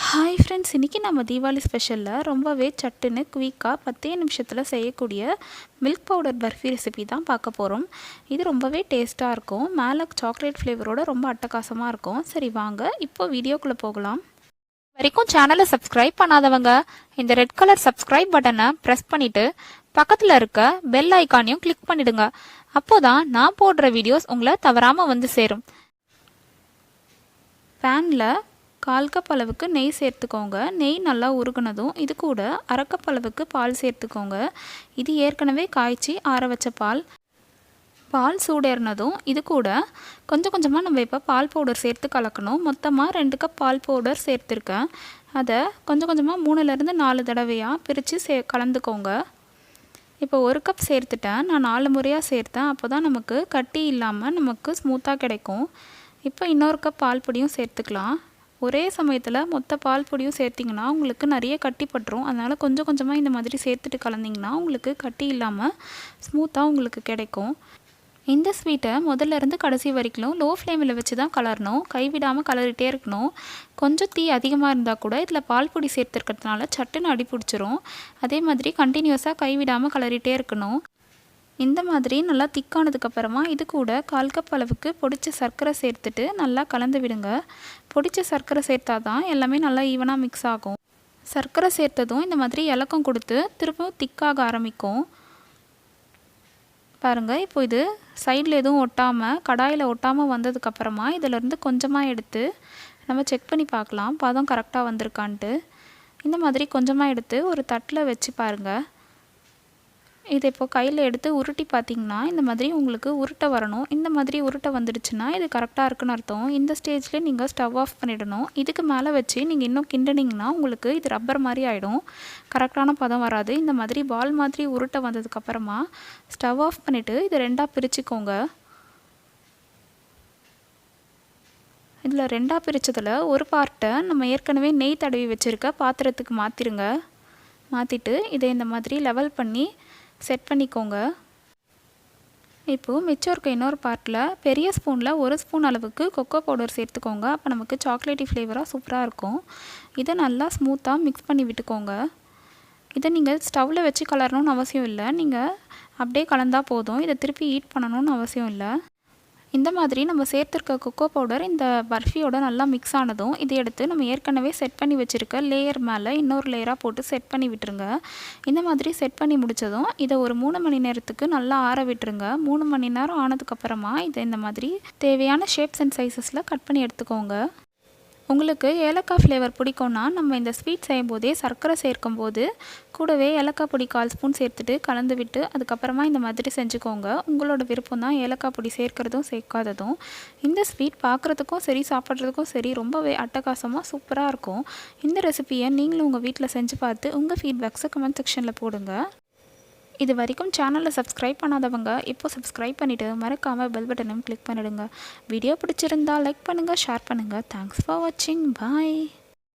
Hi friends, இன்றைக்கி நம்ம தீபாவளி ஸ்பெஷலில் ரொம்பவே சட்டுன்னு குயிக்காக 10 நிமிஷத்தில் செய்யக்கூடிய மில்க் பவுடர் பர்ஃபி ரெசிபி தான் பார்க்க போகிறோம். இது ரொம்பவே டேஸ்ட்டாக இருக்கும். மேலே சாக்லேட் ஃப்ளேவரோட ரொம்ப அட்டகாசமாக இருக்கும். சரி வாங்க இப்போ வீடியோக்குள்ளே போகலாம். வரைக்கும் சேனலை சப்ஸ்கிரைப் பண்ணாதவங்க இந்த ரெட் கலர் சப்ஸ்கிரைப் பட்டனை ப்ரெஸ் பண்ணிவிட்டு பக்கத்தில் இருக்க பெல் ஐக்கானையும் கிளிக் பண்ணிடுங்க. அப்போதான் நான் போடுற வீடியோஸ் உங்களை தவறாமல் வந்து சேரும். பேனில் 1/4 கப் அளவுக்கு நெய் சேர்த்துக்கோங்க. நெய் நல்லா உருகுனதும் இது கூட 1/2 கப் அளவுக்கு பால் சேர்த்துக்கோங்க. இது ஏற்கனவே காய்ச்சி ஆற வச்ச பால். பால் சூடேறினதும் இது கூட கொஞ்சம் கொஞ்சமாக நம்ம இப்போ பால் பவுடர் சேர்த்து கலக்கணும். மொத்தமாக 2 கப் பால் பவுடர் சேர்த்துருக்கேன். அதை கொஞ்சம் கொஞ்சமாக 3லேருந்து 4 தடவையாக பிரித்து கலந்துக்கோங்க. இப்போ 1 கப் சேர்த்துட்டேன். நான் 4 முறையாக சேர்த்தேன். அப்போ தான் நமக்கு கட்டி இல்லாமல் நமக்கு ஸ்மூத்தாக கிடைக்கும். இப்போ இன்னொரு கப் பால் பொடியும் சேர்த்துக்கலாம். ஒரே சமயத்தில் மொத்த பால் பொடியும் சேர்த்திங்கன்னா உங்களுக்கு நிறைய கட்டி பட்டுரும். அதனால் கொஞ்சம் கொஞ்சமாக இந்த மாதிரி சேர்த்துட்டு கலந்திங்கன்னா உங்களுக்கு கட்டி இல்லாமல் ஸ்மூத்தாக உங்களுக்கு கிடைக்கும். இந்த ஸ்வீட்டை முதல்ல இருந்து கடைசி வரைக்கும் லோ ஃப்ளேமில் வச்சு தான் கலரணும். கைவிடாமல் கலரிட்டே இருக்கணும். கொஞ்சம் தீ அதிகமாக இருந்தால் கூட இதில் பால் பொடி சேர்த்துருக்கிறதுனால சட்டுன்னு அடி பிடிச்சிரும். அதே மாதிரி கண்டினியூஸாக கைவிடாமல் கலரிட்டே இருக்கணும். இந்த மாதிரி நல்லா திக்கானதுக்கப்புறமா இது கூட 1/4 கப் அளவுக்கு பொடிச்ச சர்க்கரை சேர்த்துட்டு நல்லா கலந்து விடுங்க. பொடிச்ச சர்க்கரை சேர்த்தா தான் எல்லாமே நல்லா ஈவனாக மிக்ஸ் ஆகும். சர்க்கரை சேர்த்ததும் இந்த மாதிரி இலக்கம் கொடுத்து திரும்பவும் திக்காக ஆரம்பிக்கும். பாருங்கள், இப்போ இது சைடில் எதுவும் ஒட்டாமல் கடாயில் ஒட்டாமல் வந்ததுக்கப்புறமா இதிலேருந்து கொஞ்சமாக எடுத்து நம்ம செக் பண்ணி பார்க்கலாம் பதம் கரெக்டாக வந்திருக்கான்ட்டு. இந்த மாதிரி கொஞ்சமாக எடுத்து ஒரு தட்டில் வச்சு பாருங்கள். இதை இப்போ கையில் எடுத்து உருட்டி பார்த்திங்கன்னா இந்த மாதிரி உங்களுக்கு உருட்டை வரணும். இந்த மாதிரி உருட்டை வந்துடுச்சுன்னா இது கரெக்டாக இருக்குன்னு அர்த்தம். இந்த ஸ்டேஜ்லேயே நீங்கள் ஸ்டவ் ஆஃப் பண்ணிடணும். இதுக்கு மேலே வச்சு நீங்கள் இன்னும் கிண்டினீங்கன்னா உங்களுக்கு இது ரப்பர் மாதிரி ஆகிடும். கரெக்டான பதம் வராது. இந்த மாதிரி பால் மாதிரி உருட்டை வந்ததுக்கப்புறமா ஸ்டவ் ஆஃப் பண்ணிவிட்டு இதை 2ஆக பிரிச்சுக்கோங்க. இதில் 2ஆக பிரித்ததில் ஒரு பார்ட்டை நம்ம ஏற்கனவே நெய் தடவி வச்சுருக்க பாத்திரத்துக்கு மாற்றிடுங்க. மாற்றிட்டு இதை இந்த மாதிரி லெவல் பண்ணி செட் பண்ணிக்கோங்க. இப்போது மிச்சம் இருக்க இன்னொரு பார்ட்டில் பெரிய ஸ்பூனில் 1 ஸ்பூன் அளவுக்கு கொக்கோ பவுடர் சேர்த்துக்கோங்க. அப்போ நமக்கு சாக்லேட்டி ஃப்ளேவராக சூப்பராக இருக்கும். இதை நல்லா ஸ்மூத்தாக மிக்ஸ் பண்ணி விட்டுக்கோங்க. இதை நீங்கள் ஸ்டவ்வில் வச்சு கலரணும்னு அவசியம் இல்லை. நீங்கள் அப்படியே கலந்தால் போதும். இதை திருப்பி ஹீட் பண்ணணும்னு அவசியம் இல்லை. இந்த மாதிரி நம்ம சேர்த்துருக்க கொக்கோ பவுடர் இந்த பர்ஃபியோட நல்லா மிக்ஸ் ஆனதும் இதை எடுத்து நம்ம ஏற்கனவே செட் பண்ணி வச்சுருக்க லேயர் மேலே இன்னொரு லேயராக போட்டு செட் பண்ணி விட்டுருங்க. இந்த மாதிரி செட் பண்ணி முடித்ததும் இதை ஒரு 3 மணி நேரத்துக்கு நல்லா ஆற விட்டுருங்க. 3 மணி நேரம் ஆனதுக்கப்புறமா இதை இந்த மாதிரி தேவையான ஷேப்ஸ் அண்ட் சைஸஸில் கட் பண்ணி எடுத்துக்கோங்க. உங்களுக்கு ஏலக்காய் ஃப்ளேவர் பிடிக்கும்னா நம்ம இந்த ஸ்வீட் செய்யும் போதே சர்க்கரை சேர்க்கும் போது கூடவே ஏலக்காய் பொடி 1/4 ஸ்பூன் சேர்த்துட்டு கலந்து விட்டு அதுக்கப்புறமா இந்த மாதிரி செஞ்சுக்கோங்க. உங்களோட விருப்பம் தான் ஏலக்காய் பொடி சேர்க்கிறதும் சேர்க்காததும். இந்த ஸ்வீட் பார்க்குறதுக்கும் சரி சாப்பிட்றதுக்கும் சரி ரொம்பவே அட்டகாசமாக சூப்பராக இருக்கும். இந்த ரெசிபியை நீங்களும் உங்கள் வீட்டில் செஞ்சு பார்த்து உங்கள் ஃபீட்பேக்ஸை கமெண்ட் செக்ஷனில் போடுங்க. இது வரைக்கும் சேனலை சப்ஸ்கிரைப் பண்ணாதவங்க இப்போ சப்ஸ்கிரைப் பண்ணிவிட்டு மறக்காமல் பெல் பட்டனையும் கிளிக் பண்ணிவிடுங்க. வீடியோ பிடிச்சிருந்தா லைக் பண்ணுங்கள், ஷேர் பண்ணுங்கள். தேங்க்ஸ் ஃபார் வாட்சிங். பாய்.